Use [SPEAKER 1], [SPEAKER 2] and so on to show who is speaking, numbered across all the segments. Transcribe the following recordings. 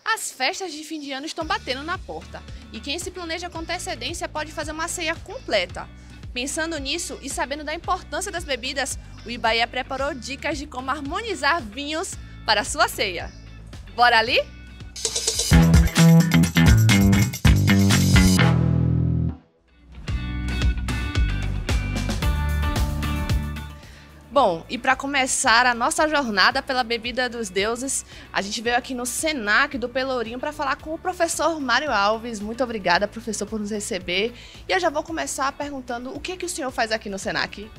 [SPEAKER 1] As festas de fim de ano estão batendo na porta e quem se planeja com antecedência pode fazer uma ceia completa. Pensando nisso e sabendo da importância das bebidas, o Ibaia preparou dicas de como harmonizar vinhos para a sua ceia. Bora ali? Bom, e para começar a nossa jornada pela bebida dos deuses, a gente veio aqui no Senac do Pelourinho para falar com o professor Mário Alves. Muito obrigada, professor, por nos receber. E eu já vou começar perguntando o que o senhor faz aqui no Senac?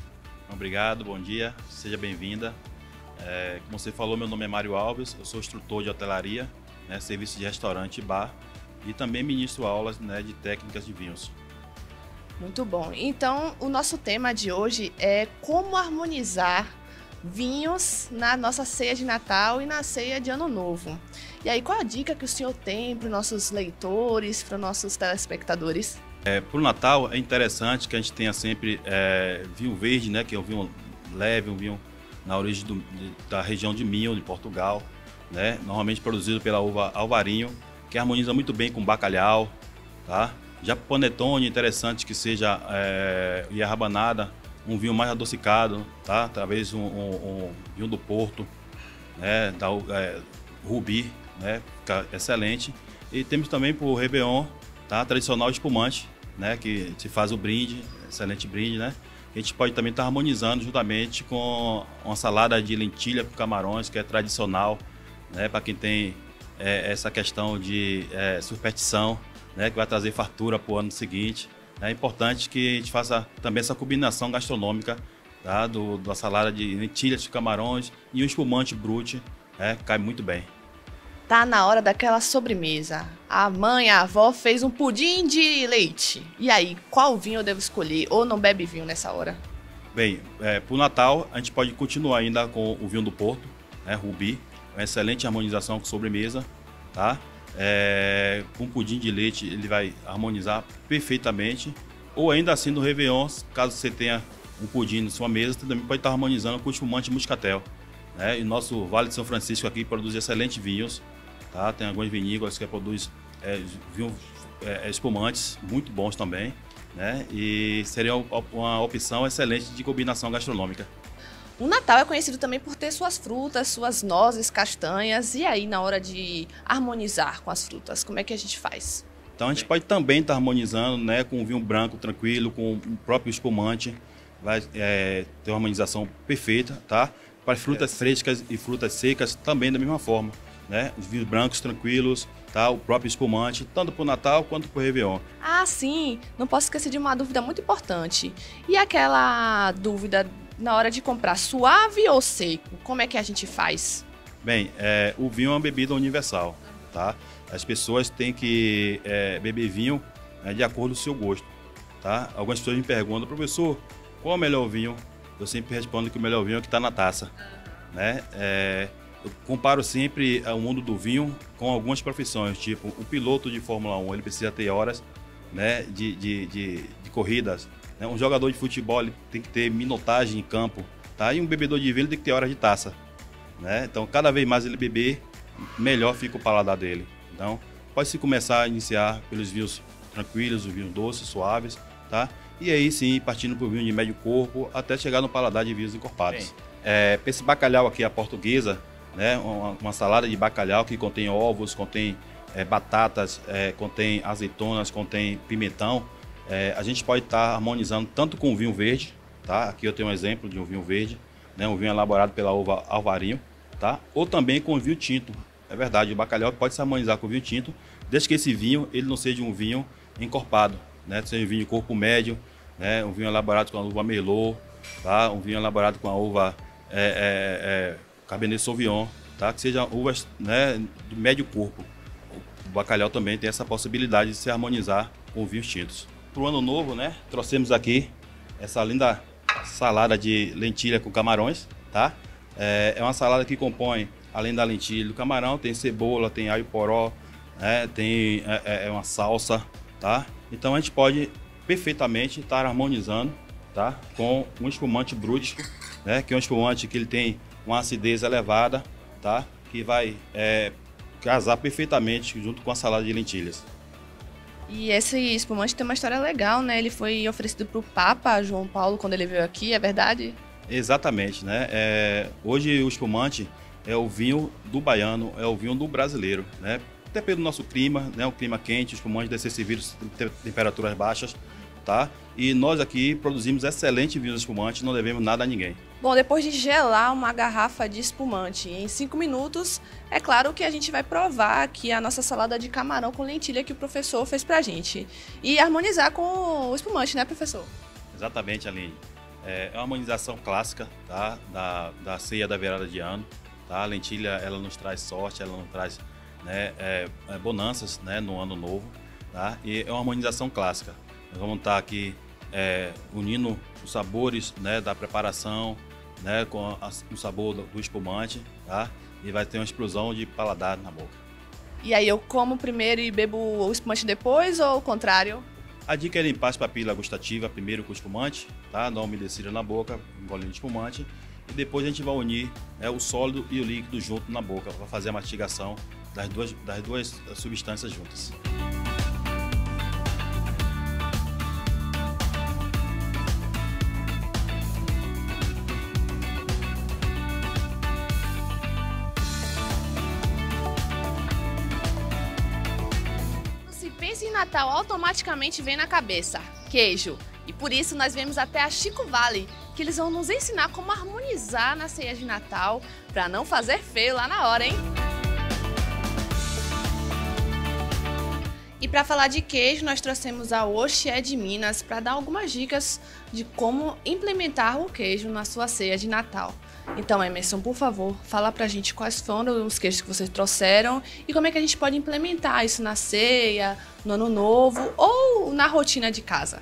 [SPEAKER 2] Obrigado, bom dia, seja bem-vinda. Como você falou, meu nome é Mário Alves, eu sou instrutor de hotelaria, serviço de restaurante e bar, e também ministro aulas de técnicas de vinhos.
[SPEAKER 1] Muito bom. Então, o nosso tema de hoje é como harmonizar vinhos na nossa ceia de Natal e na ceia de Ano Novo. E aí, qual a dica que o senhor tem para os nossos leitores, para os nossos telespectadores?
[SPEAKER 2] Para o Natal, é interessante que a gente tenha sempre vinho verde, que é um vinho leve, um vinho na origem da região de Minho, de Portugal, normalmente produzido pela uva Alvarinho, que harmoniza muito bem com bacalhau, tá? Já para o Panetone, interessante que seja e a rabanada, um vinho mais adocicado, tá? Talvez um vinho do Porto, da Rubi, fica excelente. E temos também para o Réveillon, tá? Tradicional espumante, que se faz o brinde, excelente brinde, que a gente pode também estar harmonizando juntamente com uma salada de lentilha com camarões, que é tradicional, para quem tem essa questão de superstição, que vai trazer fartura para o ano seguinte. É importante que a gente faça também essa combinação gastronômica, tá? Da salada de lentilhas de camarões e um espumante brute, cai muito bem.
[SPEAKER 1] Tá na hora daquela sobremesa. A mãe, a avó fez um pudim de leite. E aí, qual vinho eu devo escolher? Ou não bebe vinho nessa hora?
[SPEAKER 2] Bem, para o Natal, a gente pode continuar ainda com o vinho do Porto, Rubi, uma excelente harmonização com sobremesa, tá? Com pudim de leite ele vai harmonizar perfeitamente, ou ainda assim no Réveillon, caso você tenha um pudim na sua mesa, você também pode estar harmonizando com o espumante Muscatel, E o nosso Vale de São Francisco aqui produz excelentes vinhos, tá? Tem algumas vinícolas que produzem vinhos espumantes muito bons também, E seria uma opção excelente de combinação gastronômica.
[SPEAKER 1] O Natal é conhecido também por ter suas frutas, suas nozes, castanhas. E aí, na hora de harmonizar com as frutas, como é que a gente faz?
[SPEAKER 2] Então a gente pode também estar harmonizando, com um vinho branco tranquilo, com o próprio espumante. Vai ter uma harmonização perfeita, tá? Para frutas frescas e frutas secas também da mesma forma, Os vinhos brancos tranquilos, tá? O próprio espumante, tanto para o Natal quanto para o Réveillon.
[SPEAKER 1] Ah, sim! Não posso esquecer de uma dúvida muito importante. E aquela dúvida na hora de comprar, suave ou seco? Como é que a gente faz?
[SPEAKER 2] Bem, o vinho é uma bebida universal, tá? As pessoas têm que beber vinho de acordo com o seu gosto, tá? Algumas pessoas me perguntam, professor, qual é o melhor vinho? Eu sempre respondo que o melhor vinho é o que está na taça, Eu comparo sempre o mundo do vinho com algumas profissões, tipo o piloto de Fórmula 1, ele precisa ter horas de corridas. Um jogador de futebol ele tem que ter minutagem em campo, tá? E um bebedor de vinho tem que ter horas de taça, Então, cada vez mais ele beber, melhor fica o paladar dele. Então, pode-se começar a iniciar pelos vinhos tranquilos, os vinhos doces, suaves, tá? E aí sim, partindo para o vinho de médio corpo, até chegar no paladar de vinhos encorpados. Para esse bacalhau aqui, a portuguesa, uma salada de bacalhau que contém ovos, contém batatas, contém azeitonas, contém pimentão. A gente pode estar harmonizando tanto com o vinho verde, tá? Aqui eu tenho um exemplo de um vinho verde, um vinho elaborado pela uva Alvarinho, tá? Ou também com o vinho tinto. É verdade, o bacalhau pode se harmonizar com o vinho tinto, desde que esse vinho ele não seja um vinho encorpado, Seja um vinho de corpo médio, um vinho elaborado com a uva Merlot, tá? Um vinho elaborado com a uva Cabernet Sauvignon, tá? Que sejam uvas de médio corpo. O bacalhau também tem essa possibilidade de se harmonizar com vinhos tintos. Para o ano novo, trouxemos aqui essa linda salada de lentilha com camarões, tá? É uma salada que compõe, além da lentilha e do camarão, tem cebola, tem alho poró, tem uma salsa, tá? Então a gente pode perfeitamente estar harmonizando, tá? Com um espumante brute, que é um espumante que ele tem uma acidez elevada, tá? Que vai casar perfeitamente junto com a salada de lentilhas.
[SPEAKER 1] E esse espumante tem uma história legal, né? Ele foi oferecido para o Papa João Paulo quando ele veio aqui, é verdade?
[SPEAKER 2] Exatamente, né? Hoje o espumante é o vinho do baiano, é o vinho do brasileiro, né? Até pelo nosso clima, né? O clima quente, o espumante deve ser servido em temperaturas baixas, tá? E nós aqui produzimos excelente vinho de espumante, não devemos nada a ninguém.
[SPEAKER 1] Bom, depois de gelar uma garrafa de espumante em 5 minutos, é claro que a gente vai provar aqui a nossa salada de camarão com lentilha que o professor fez pra gente. E harmonizar com o espumante, né, professor?
[SPEAKER 2] Exatamente, Aline. É uma harmonização clássica, tá? Da ceia da virada de ano. Tá? A lentilha, ela nos traz sorte, ela nos traz, né, bonanças, né, no ano novo. Tá? E é uma harmonização clássica. Nós vamos estar aqui unindo os sabores, né, da preparação, né, com o sabor do espumante, tá? E vai ter uma explosão de paladar na boca.
[SPEAKER 1] E aí eu como primeiro e bebo o espumante depois ou o contrário?
[SPEAKER 2] A dica é limpar as papilas gustativas primeiro com o espumante, tá? Dar uma umedecida na boca, engolindo o espumante. E depois a gente vai unir o sólido e o líquido junto na boca para fazer a mastigação das duas substâncias juntas.
[SPEAKER 1] Pensa em Natal, automaticamente vem na cabeça queijo. E por isso nós viemos até a Chico Vale, que eles vão nos ensinar como harmonizar na ceia de Natal para não fazer feio lá na hora, hein? E para falar de queijo, nós trouxemos a Oxé de Minas para dar algumas dicas de como implementar o queijo na sua ceia de Natal. Então, Emerson, por favor, fala pra gente quais foram os queijos que vocês trouxeram e como é que a gente pode implementar isso na ceia, no ano novo ou na rotina de casa.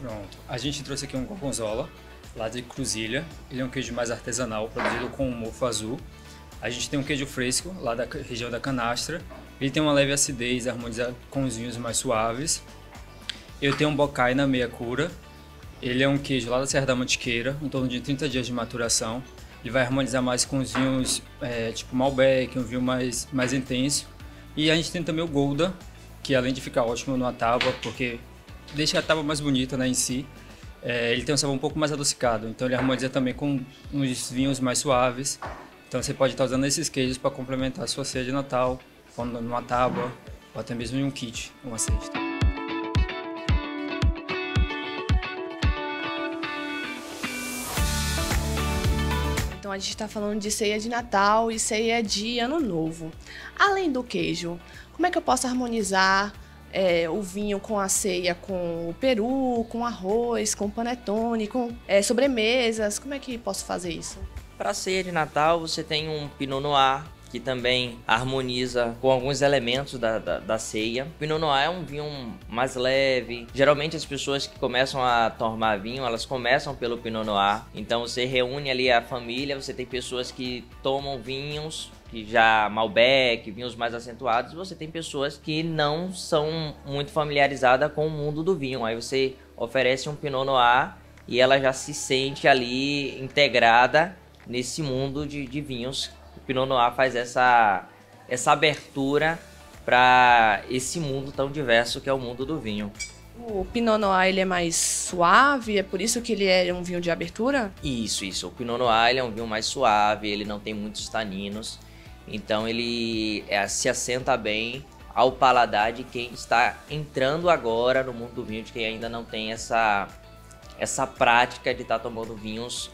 [SPEAKER 3] Pronto, a gente trouxe aqui um gorgonzola, lá de Cruzilha. Ele é um queijo mais artesanal, produzido com mofo azul. A gente tem um queijo fresco, lá da região da Canastra. Ele tem uma leve acidez, harmonizado com os vinhos mais suaves. Eu tenho um bocai na meia cura. Ele é um queijo lá da Serra da Mantiqueira, em torno de 30 dias de maturação. Ele vai harmonizar mais com os vinhos tipo Malbec, um vinho mais intenso. E a gente tem também o Gouda, que além de ficar ótimo numa tábua, porque deixa a tábua mais bonita, né, em si, ele tem um sabor um pouco mais adocicado. Então ele harmoniza também com os vinhos mais suaves. Então você pode estar usando esses queijos para complementar a sua ceia de Natal, numa tábua ou até mesmo em um kit, uma cesta.
[SPEAKER 1] Então a gente está falando de ceia de Natal e ceia de Ano Novo. Além do queijo, como é que eu posso harmonizar o vinho com a ceia, com o peru, com arroz, com panetone, com sobremesas? Como é que posso fazer isso?
[SPEAKER 4] Para a ceia de Natal você tem um Pinot Noir, que também harmoniza com alguns elementos da ceia. O Pinot Noir é um vinho mais leve. Geralmente as pessoas que começam a tomar vinho, elas começam pelo Pinot Noir. Então você reúne ali a família, você tem pessoas que tomam vinhos que já Malbec, vinhos mais acentuados, e você tem pessoas que não são muito familiarizadas com o mundo do vinho. Aí você oferece um Pinot Noir e ela já se sente ali integrada nesse mundo de vinhos. O Pinot Noir faz essa abertura para esse mundo tão diverso que é o mundo do vinho.
[SPEAKER 1] O Pinot Noir ele é mais suave, é por isso que ele é um vinho de abertura?
[SPEAKER 4] Isso. O Pinot Noir ele é um vinho mais suave, ele não tem muitos taninos, então ele se assenta bem ao paladar de quem está entrando agora no mundo do vinho, de quem ainda não tem essa prática de estar tomando vinhos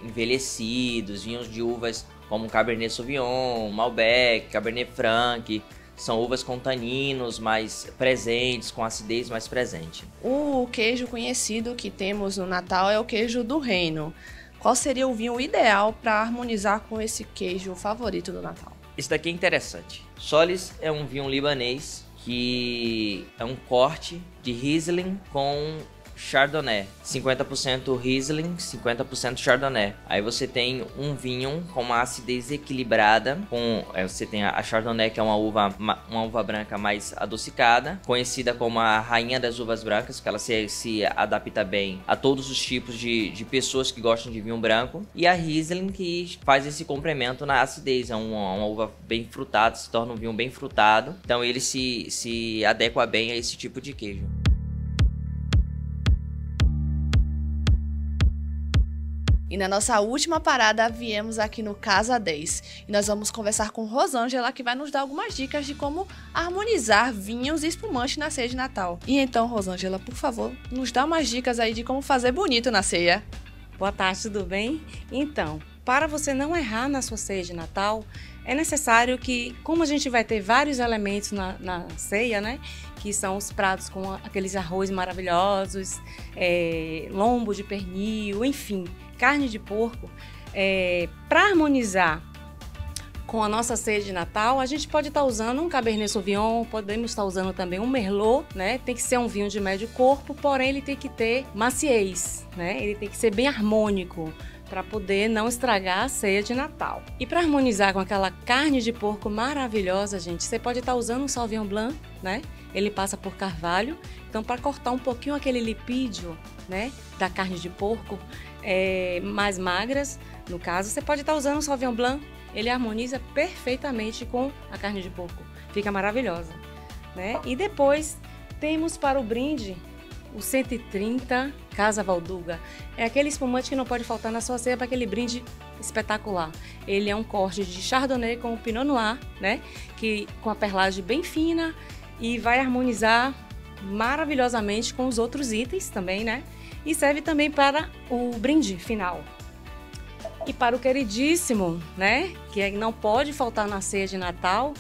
[SPEAKER 4] envelhecidos, vinhos de uvas como Cabernet Sauvignon, Malbec, Cabernet Franc. São uvas com taninos mais presentes, com acidez mais presente.
[SPEAKER 1] O queijo conhecido que temos no Natal é o queijo do Reino. Qual seria o vinho ideal para harmonizar com esse queijo favorito do Natal?
[SPEAKER 4] Esse daqui é interessante. Solis é um vinho libanês que é um corte de Riesling com Chardonnay, 50% Riesling, 50% Chardonnay. Aí você tem um vinho com uma acidez equilibrada, você tem a Chardonnay, que é uma uva branca mais adocicada, conhecida como a rainha das uvas brancas, que ela se adapta bem a todos os tipos de pessoas que gostam de vinho branco, e a Riesling, que faz esse complemento na acidez, é uma uva bem frutada, se torna um vinho bem frutado, então ele se adequa bem a esse tipo de queijo.
[SPEAKER 1] E na nossa última parada, viemos aqui no Casa 10. E nós vamos conversar com Rosângela, que vai nos dar algumas dicas de como harmonizar vinhos e espumantes na ceia de Natal. E então, Rosângela, por favor, nos dá umas dicas aí de como fazer bonito na ceia.
[SPEAKER 5] Boa tarde, tudo bem? Então, para você não errar na sua ceia de Natal, é necessário que, como a gente vai ter vários elementos na ceia, né? Que são os pratos com aqueles arroz maravilhosos, lombo de pernil, enfim, carne de porco. Para harmonizar com a nossa ceia de Natal, a gente pode estar usando um Cabernet Sauvignon, podemos estar usando também um Merlot, né? Tem que ser um vinho de médio corpo, porém ele tem que ter maciez, né? Ele tem que ser bem harmônico, para poder não estragar a ceia de Natal. E para harmonizar com aquela carne de porco maravilhosa, gente, você pode estar usando um Sauvignon Blanc, né? Ele passa por carvalho, então para cortar um pouquinho aquele lipídio, né, da carne de porco, mais magras, no caso, você pode estar usando um Sauvignon Blanc, ele harmoniza perfeitamente com a carne de porco, fica maravilhosa, né? E depois temos para o brinde o 130 Casa Valduga. É aquele espumante que não pode faltar na sua ceia para aquele brinde espetacular. Ele é um corte de Chardonnay com o Pinot Noir, né? Que com a perlagem bem fina e vai harmonizar maravilhosamente com os outros itens também, né? E serve também para o brinde final. E para o queridíssimo, né? Que não pode faltar na ceia de Natal,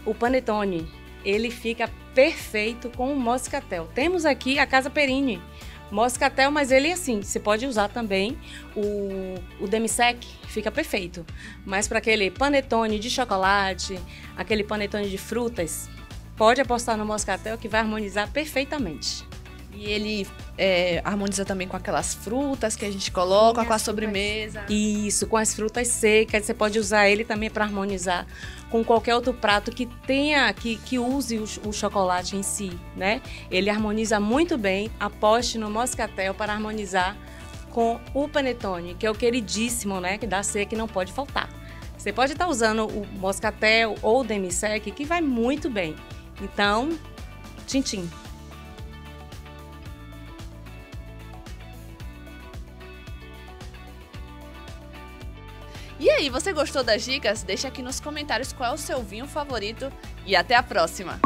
[SPEAKER 5] o Panettone. Ele fica perfeito com o Moscatel. Temos aqui a Casa Perini Moscatel, mas ele assim, você pode usar também o demi-sec, fica perfeito. Mas para aquele panetone de chocolate, aquele panetone de frutas, pode apostar no Moscatel que vai harmonizar perfeitamente.
[SPEAKER 1] E ele harmoniza também com aquelas frutas que a gente coloca,
[SPEAKER 5] Sim,
[SPEAKER 1] com a sobremesa.
[SPEAKER 5] Isso, com as frutas secas. Você pode usar ele também para harmonizar com qualquer outro prato que tenha, que use o chocolate em si, né? Ele harmoniza muito bem. Aposte no Moscatel para harmonizar com o Panettone, que é o queridíssimo, né? Que dá ceia, que não pode faltar. Você pode estar usando o Moscatel ou o demi-sec, que vai muito bem. Então, tchim-tchim.
[SPEAKER 1] E aí, você gostou das dicas? Deixa aqui nos comentários qual é o seu vinho favorito e até a próxima!